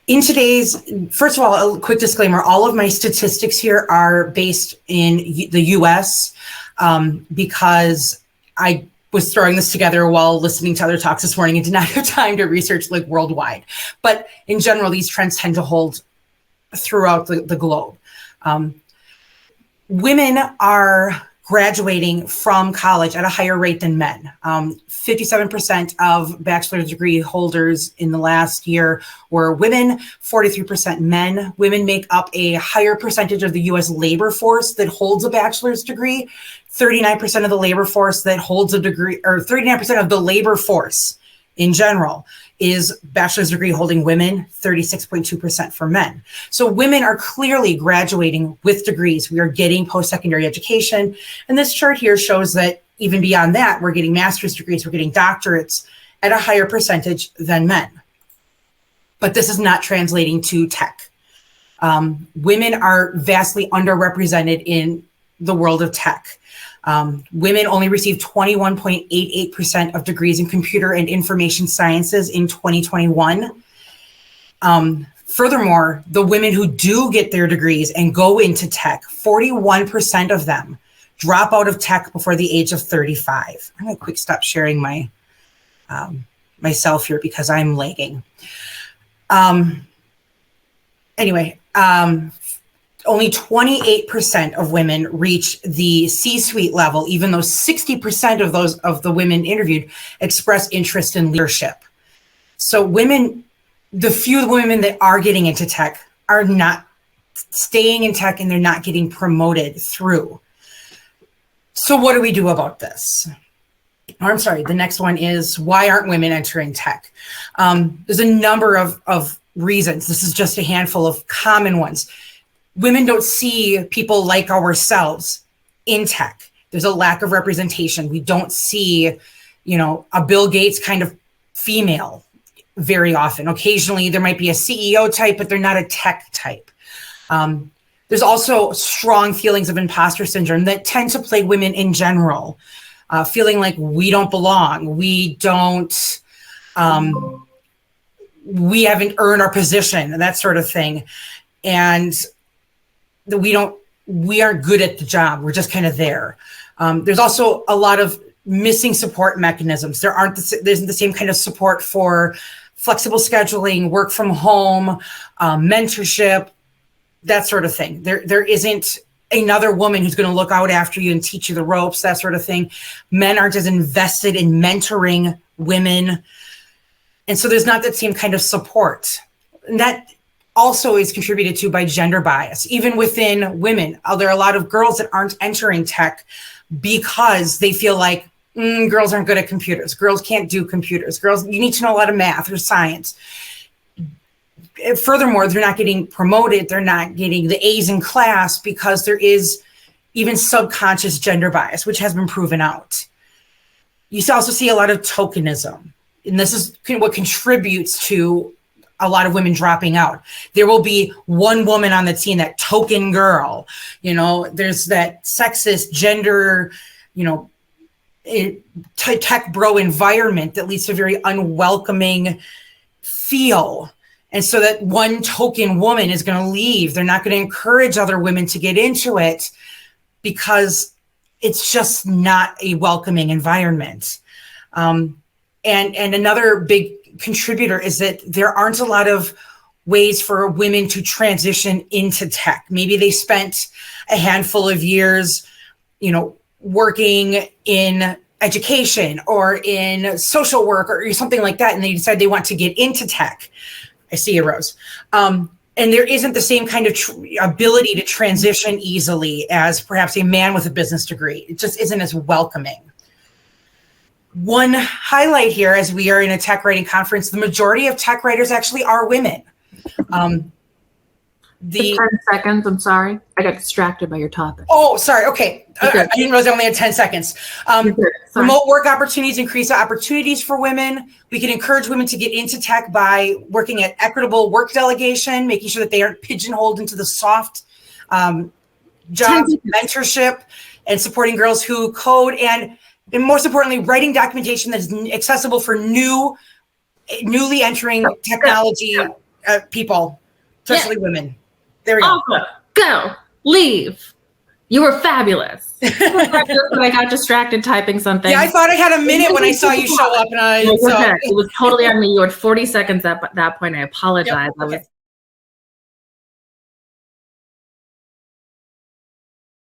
In today's, first of all, a quick disclaimer, all of my statistics here are based in the US because I was throwing this together while listening to other talks this morning and did not have time to research like worldwide. But in general, these trends tend to hold throughout the globe. Women are graduating from college at a higher rate than men. 57% of bachelor's degree holders in the last year were women, 43% men. Women make up a higher percentage of the US labor force that holds a bachelor's degree. 39% of the labor force that holds a degree, or 39% of the labor force in general is bachelor's degree holding women, 36.2% for men. So women are clearly graduating with degrees. We are getting post-secondary education. And this chart here shows that even beyond that, we're getting master's degrees, we're getting doctorates at a higher percentage than men. But this is not translating to tech. Women are vastly underrepresented in the world of tech. Women only received 21.88% of degrees in computer and information sciences in 2021. Furthermore, the women who do get their degrees and go into tech, 41% of them drop out of tech before the age of 35. I'm going to quick stop sharing my myself here because I'm lagging. Only 28% of women reach the C-suite level, even though 60% of the women interviewed express interest in leadership. So women, the few women that are getting into tech are not staying in tech and they're not getting promoted through. So what do we do about this? I'm sorry, the next one is, why aren't women entering tech? There's a number of reasons. This is just a handful of common ones. Women don't see people like ourselves in tech. There's a lack of representation. We don't see, a Bill Gates kind of female very often. Occasionally there might be a CEO type, but they're not a tech type. There's also strong feelings of imposter syndrome that tend to plague women in general, feeling like we don't belong. We haven't earned our position and that sort of thing. And we aren't good at the job. We're just kind of there. There's also a lot of missing support mechanisms. There isn't the same kind of support for flexible scheduling, work from home, mentorship, that sort of thing. There isn't another woman who's going to look out after you and teach you the ropes, that sort of thing. Men aren't as invested in mentoring women. And so there's not that same kind of support. And that also is contributed to by gender bias. Even within women, there are a lot of girls that aren't entering tech because they feel like girls aren't good at computers. Girls can't do computers. Girls, you need to know a lot of math or science. Furthermore, they're not getting promoted. They're not getting the A's in class because there is even subconscious gender bias, which has been proven out. You also see a lot of tokenism. And this is what contributes to a lot of women dropping out. There will be one woman on the team, that token girl. There's that sexist gender, tech bro environment that leads to a very unwelcoming feel. And so that one token woman is going to leave. They're not going to encourage other women to get into it because it's just not a welcoming environment. And another big contributor is that there aren't a lot of ways for women to transition into tech. Maybe they spent a handful of years, working in education or in social work or something like that, and they decide they want to get into tech. I see you, Rose. And there isn't the same kind of ability to transition easily as perhaps a man with a business degree. It just isn't as welcoming. One highlight here, as we are in a tech writing conference, the majority of tech writers actually are women. 10 seconds, I'm sorry. I got distracted by your topic. Oh, sorry. Okay. I didn't realize I only had 10 seconds. Remote work opportunities increase opportunities for women. We can encourage women to get into tech by working at equitable work delegation, making sure that they aren't pigeonholed into the soft jobs, mentorship, and supporting girls who code, and most importantly, writing documentation that is accessible for newly entering technology people, especially women. There we go. Awesome. Go. Leave. You were fabulous. I got distracted typing something. Yeah, I thought I had a minute when I saw you show up, and it was totally on me. You were 40 seconds at that point. I apologize. Yep. Okay.